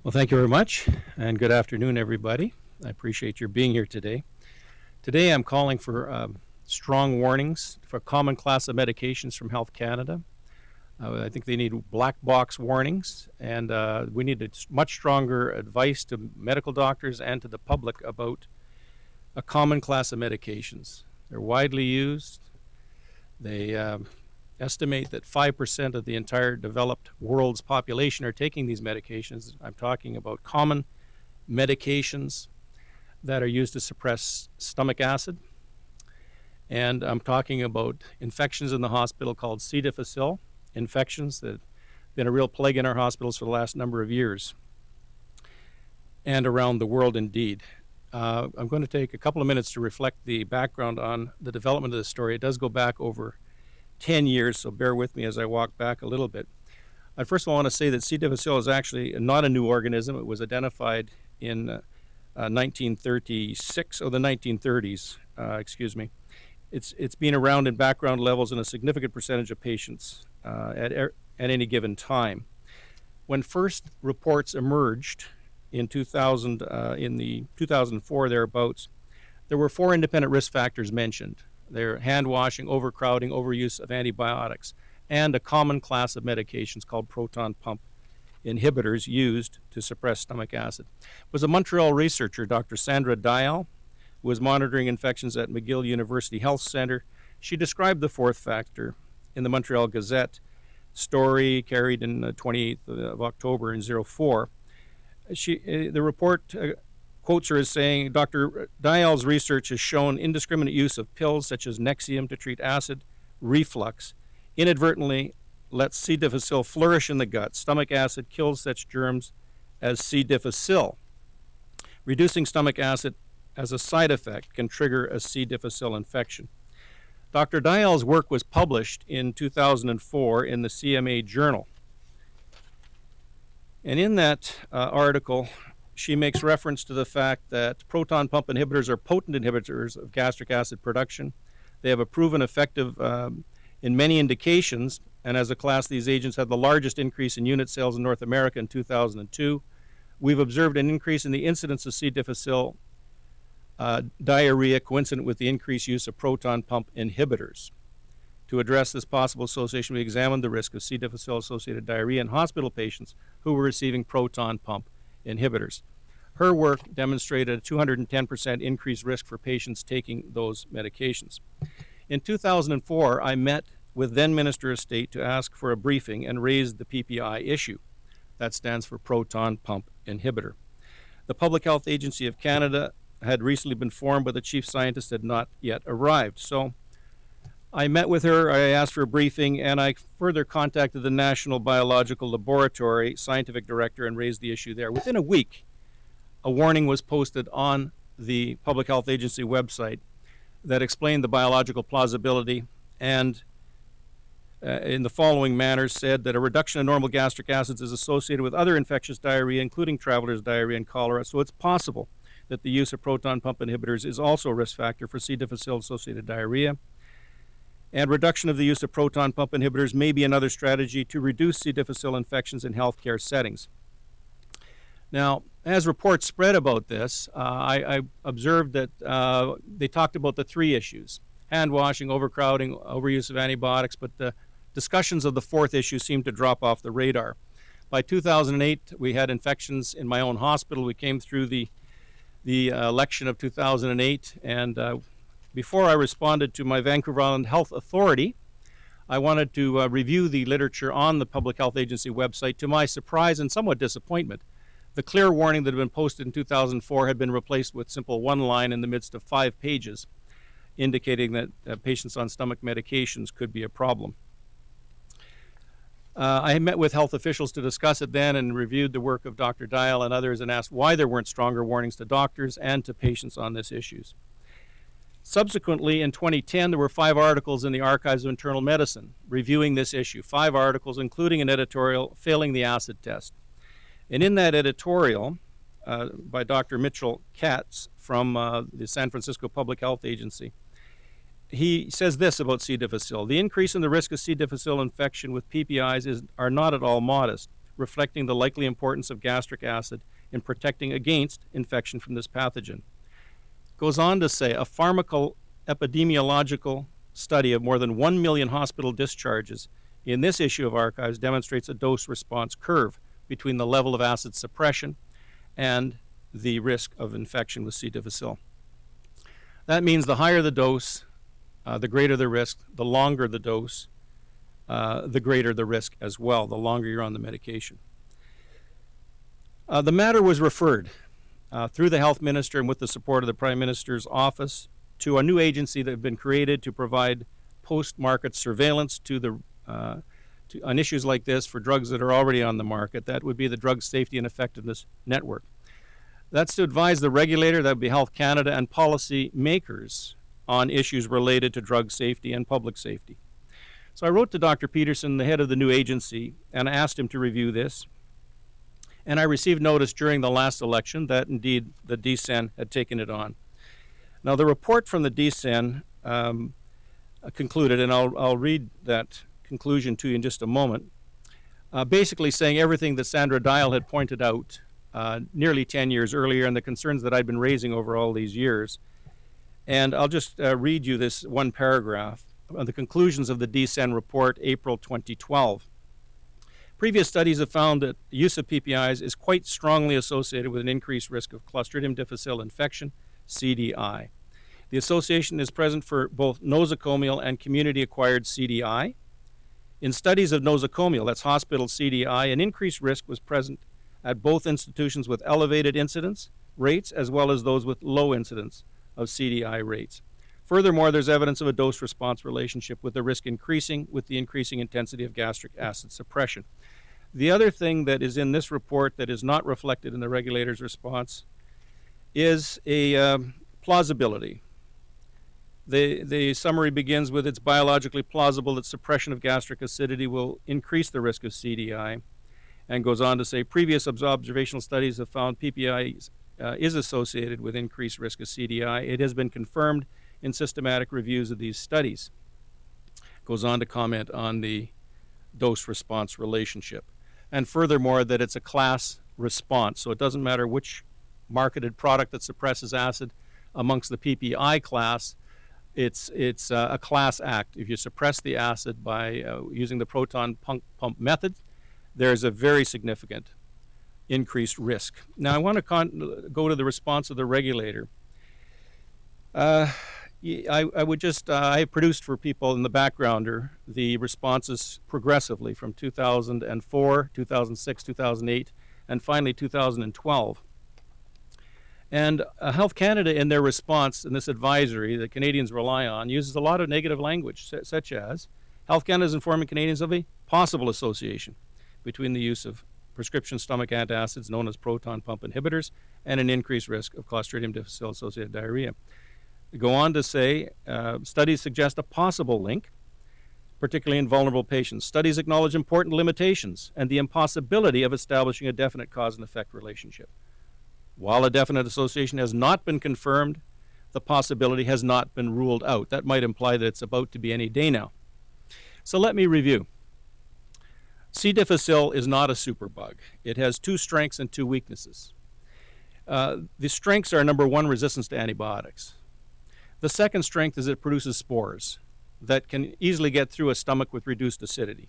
Well, thank you very much, and good afternoon, everybody. I appreciate your being here today. Today, I'm calling for strong warnings for a common class of medications from Health Canada. I think they need black box warnings, and we need much stronger advice to medical doctors and to the public about a common class of medications. They're widely used. They estimate that 5% of the entire developed world's population are taking these medications. I'm talking about common medications that are used to suppress stomach acid. And I'm talking about infections in the hospital called C. difficile infections that have been a real plague in our hospitals for the last number of years and around the world indeed. I'm going to take a couple of minutes to reflect the background on the development of this story. It does go back over 10 years, so bear with me as I walk back a little bit. I first of all want to say that C. difficile is actually not a new organism. It was identified in 1936, or the 1930s, excuse me. It's been around in background levels in a significant percentage of patients at any given time. When first reports emerged in 2000, in the 2004 thereabouts, there were 4 independent risk factors mentioned. They're hand washing, overcrowding, overuse of antibiotics, and a common class of medications called proton-pump inhibitors used to suppress stomach acid. It was a Montreal researcher, Dr. Sandra Dial, who was monitoring infections at McGill University Health Center. She described the 4th factor in the Montreal Gazette story carried in the 28th of October in 04. The report quotes her as saying, Dr. Dial's research has shown indiscriminate use of pills such as Nexium to treat acid reflux inadvertently lets C. difficile flourish in the gut. Stomach acid kills such germs as C. difficile. Reducing stomach acid as a side effect can trigger a C. difficile infection. Dr. Dial's work was published in 2004 in the CMA Journal. And in that article, she makes reference to the fact that proton pump inhibitors are potent inhibitors of gastric acid production. They have a proven effective in many indications, and as a class, these agents had the largest increase in unit sales in North America in 2002. We've observed an increase in the incidence of C. difficile diarrhea coincident with the increased use of proton pump inhibitors. To address this possible association, we examined the risk of C. difficile associated diarrhea in hospital patients who were receiving proton pump inhibitors. Her work demonstrated a 210% increased risk for patients taking those medications. In 2004, I met with then Minister of State to ask for a briefing and raised the PPI issue. That stands for Proton Pump Inhibitor. The Public Health Agency of Canada had recently been formed, but the chief scientist had not yet arrived. So I met with her, I asked for a briefing, and I further contacted the National Biological Laboratory scientific director and raised the issue there. Within a week, a warning was posted on the Public Health Agency website that explained the biological plausibility and in the following manner said that a reduction in normal gastric acids is associated with other infectious diarrhea, including traveler's diarrhea and cholera, so it's possible that the use of proton pump inhibitors is also a risk factor for C. difficile associated diarrhea. And reduction of the use of proton pump inhibitors may be another strategy to reduce C. difficile infections in healthcare settings. Now, as reports spread about this, I observed that they talked about the 3 issues: hand washing, overcrowding, overuse of antibiotics, but the discussions of the 4th issue seemed to drop off the radar. By 2008, we had infections in my own hospital. We came through the election of 2008, and before I responded to my Vancouver Island Health Authority, I wanted to review the literature on the Public Health Agency website. To my surprise and somewhat disappointment, the clear warning that had been posted in 2004 had been replaced with simple 1 line in the midst of 5 pages, indicating that patients on stomach medications could be a problem. I had met with health officials to discuss it then and reviewed the work of Dr. Dial and others and asked why there weren't stronger warnings to doctors and to patients on this issues. Subsequently, in 2010, there were 5 articles in the Archives of Internal Medicine reviewing this issue, 5 articles, including an editorial, Failing the Acid Test. And in that editorial by Dr. Mitchell Katz from the San Francisco Public Health Agency, he says this about C. difficile. The increase in the risk of C. difficile infection with PPIs are not at all modest. reflecting the likely importance of gastric acid in protecting against infection from this pathogen. Goes on to say, a pharmacoepidemiological study of more than 1 million hospital discharges in this issue of Archives demonstrates a dose-response curve between the level of acid suppression and the risk of infection with C. difficile. That means the higher the dose, the greater the risk. The longer the dose, the greater the risk as well, the longer you're on the medication. The matter was referred through the health minister and with the support of the Prime Minister's office to a new agency that had been created to provide post-market surveillance on issues like this for drugs that are already on the market. That would be the Drug Safety and Effectiveness Network. That's to advise the regulator, that would be Health Canada, and policy makers on issues related to drug safety and public safety. So I wrote to Dr. Peterson, the head of the new agency, and asked him to review this. And I received notice during the last election that indeed the DSEN had taken it on. Now the report from the DSEN concluded, and I'll read that conclusion to you in just a moment, basically saying everything that Sandra Dial had pointed out nearly 10 years earlier and the concerns that I'd been raising over all these years. And I'll just read you this one paragraph on the conclusions of the DSEN report, April 2012. Previous studies have found that the use of PPIs is quite strongly associated with an increased risk of Clostridium difficile infection, CDI. The association is present for both nosocomial and community-acquired CDI. In studies of nosocomial, that's hospital CDI, an increased risk was present at both institutions with elevated incidence rates as well as those with low incidence of CDI rates. Furthermore, there's evidence of a dose-response relationship with the risk increasing with the increasing intensity of gastric acid suppression. The other thing that is in this report that is not reflected in the regulator's response is a plausibility. The summary begins with, it's biologically plausible that suppression of gastric acidity will increase the risk of CDI, and goes on to say previous observational studies have found PPI is associated with increased risk of CDI. It has been confirmed in systematic reviews of these studies. Goes on to comment on the dose-response relationship. And furthermore, that it's a class response, so it doesn't matter which marketed product that suppresses acid amongst the PPI class. It's a class act. If you suppress the acid by using the proton-pump method, there's a very significant increased risk. Now, I want to go to the response of the regulator. I produced for people in the backgrounder the responses progressively from 2004, 2006, 2008, and finally 2012. And Health Canada, in their response in this advisory that Canadians rely on, uses a lot of negative language, such as Health Canada is informing Canadians of a possible association between the use of prescription stomach antacids known as proton-pump inhibitors and an increased risk of Clostridium difficile-associated diarrhea. They go on to say studies suggest a possible link, particularly in vulnerable patients. Studies acknowledge important limitations and the impossibility of establishing a definite cause and effect relationship. While a definite association has not been confirmed, the possibility has not been ruled out. That might imply that it's about to be any day now. So let me review. C. difficile is not a superbug. It has two strengths and two weaknesses. The strengths are, number one, resistance to antibiotics. The second strength is it produces spores that can easily get through a stomach with reduced acidity.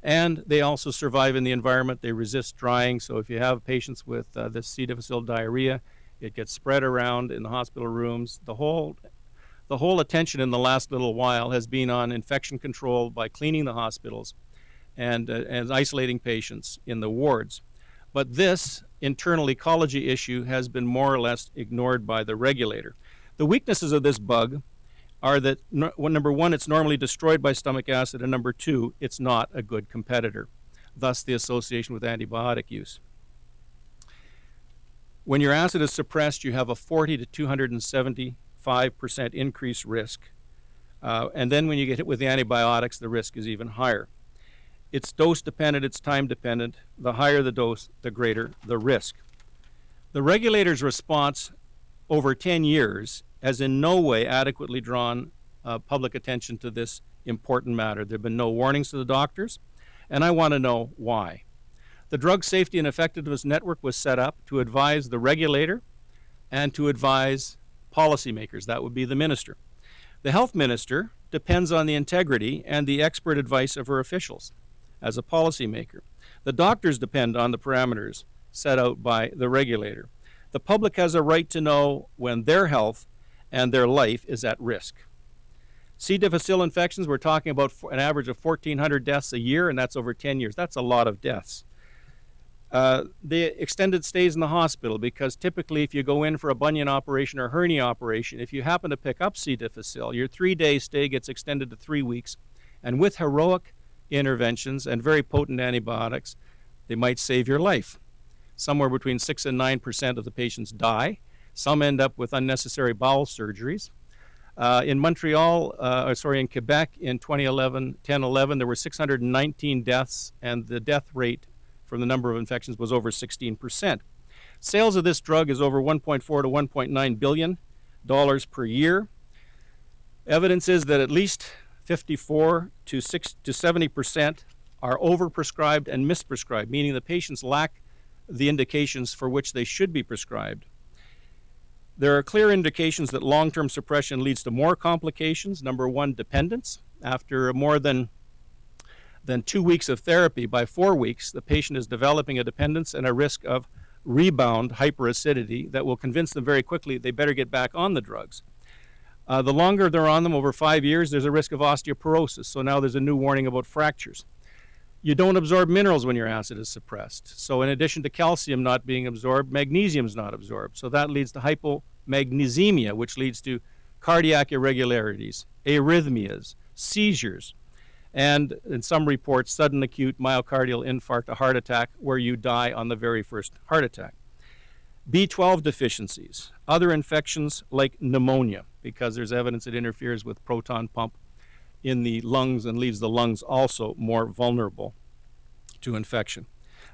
And they also survive in the environment. They resist drying. So if you have patients with this C. difficile diarrhea, it gets spread around in the hospital rooms. The whole attention in the last little while has been on infection control by cleaning the hospitals and isolating patients in the wards. But this internal ecology issue has been more or less ignored by the regulator. The weaknesses of this bug are that, number one, it's normally destroyed by stomach acid, and number two, it's not a good competitor, thus the association with antibiotic use. When your acid is suppressed, you have a 40 to 275% increased risk, and then when you get hit with the antibiotics, the risk is even higher. It's dose dependent, it's time dependent. The higher the dose, the greater the risk. The regulator's response over 10 years has in no way adequately drawn public attention to this important matter. There have been no warnings to the doctors, and I want to know why. The Drug Safety and Effectiveness Network was set up to advise the regulator and to advise policymakers. That would be the minister. The health minister depends on the integrity and the expert advice of her officials as a policymaker. The doctors depend on the parameters set out by the regulator. The public has a right to know when their health and their life is at risk. C. difficile infections, we're talking about an average of 1,400 deaths a year, and that's over 10 years. That's a lot of deaths. The extended stays in the hospital, because typically if you go in for a bunion operation or hernia operation, if you happen to pick up C. difficile, your 3-day stay gets extended to 3 weeks. And with heroic interventions and very potent antibiotics, they might save your life. Somewhere between 6 and 9% of the patients die. Some end up with unnecessary bowel surgeries. In in Quebec in 10-11, there were 619 deaths, and the death rate from the number of infections was over 16%. Sales of this drug is over $1.4 to $1.9 billion per year. Evidence is that at least 54 to 70% are overprescribed and misprescribed, meaning the patients lack the indications for which they should be prescribed. There are clear indications that long-term suppression leads to more complications. Number one, dependence. After more than 2 weeks of therapy, by 4 weeks, the patient is developing a dependence and a risk of rebound hyperacidity that will convince them very quickly they better get back on the drugs. The longer they're on them, over 5 years, there's a risk of osteoporosis. So now there's a new warning about fractures. You don't absorb minerals when your acid is suppressed. So in addition to calcium not being absorbed, magnesium is not absorbed. So that leads to hypomagnesemia, which leads to cardiac irregularities, arrhythmias, seizures, and in some reports, sudden acute myocardial infarct, a heart attack, where you die on the very first heart attack. B12 deficiencies, other infections like pneumonia, because there's evidence it interferes with proton pump in the lungs and leaves the lungs also more vulnerable to infection.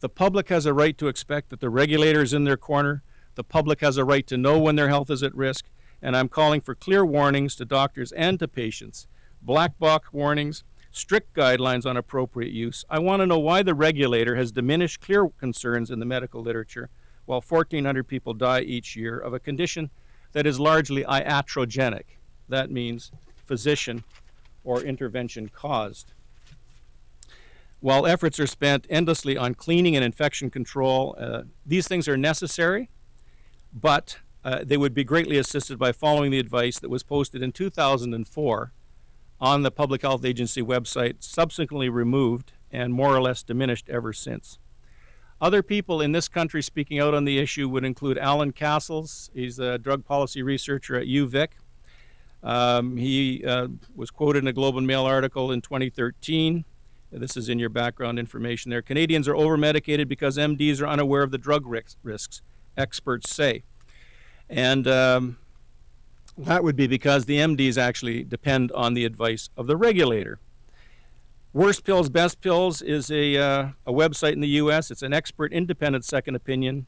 The public has a right to expect that the regulator is in their corner. The public has a right to know when their health is at risk, and I'm calling for clear warnings to doctors and to patients, black box warnings, strict guidelines on appropriate use. I want to know why the regulator has diminished clear concerns in the medical literature while 1,400 people die each year of a condition that is largely iatrogenic. That means physician or intervention caused. While efforts are spent endlessly on cleaning and infection control, these things are necessary, but they would be greatly assisted by following the advice that was posted in 2004 on the Public Health Agency website, subsequently removed and more or less diminished ever since. Other people in this country speaking out on the issue would include Alan Castles. He's a drug policy researcher at UVic. He was quoted in a Globe and Mail article in 2013. This is in your background information there. Canadians are over-medicated because MDs are unaware of the drug risks, experts say. And that would be because the MDs actually depend on the advice of the regulator. Worst Pills, Best Pills is a website in the U.S. It's an expert independent second opinion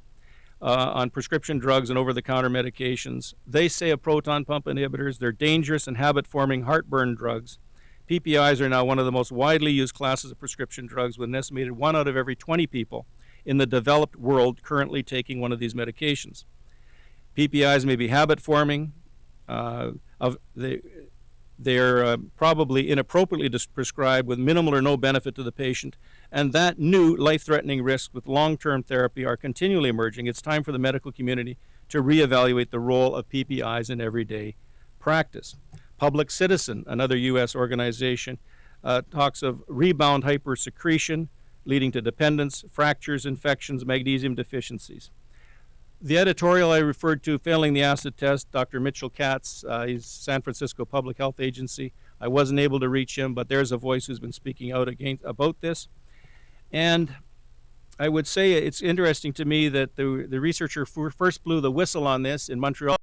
on prescription drugs and over-the-counter medications. They say of proton pump inhibitors, they're dangerous and habit-forming heartburn drugs. PPIs are now one of the most widely used classes of prescription drugs, with an estimated 1 out of every 20 people in the developed world currently taking one of these medications. PPIs may be habit-forming. They're probably inappropriately prescribed with minimal or no benefit to the patient, and that new life-threatening risks with long-term therapy are continually emerging. It's time for the medical community to reevaluate the role of PPIs in everyday practice. Public Citizen, another U.S. organization, talks of rebound hypersecretion leading to dependence, fractures, infections, magnesium deficiencies. The editorial I referred to, Failing the Acid Test, Dr. Mitchell Katz, he's San Francisco Public Health Agency. I wasn't able to reach him, but there's a voice who's been speaking out about this. And I would say it's interesting to me that the researcher first blew the whistle on this in Montreal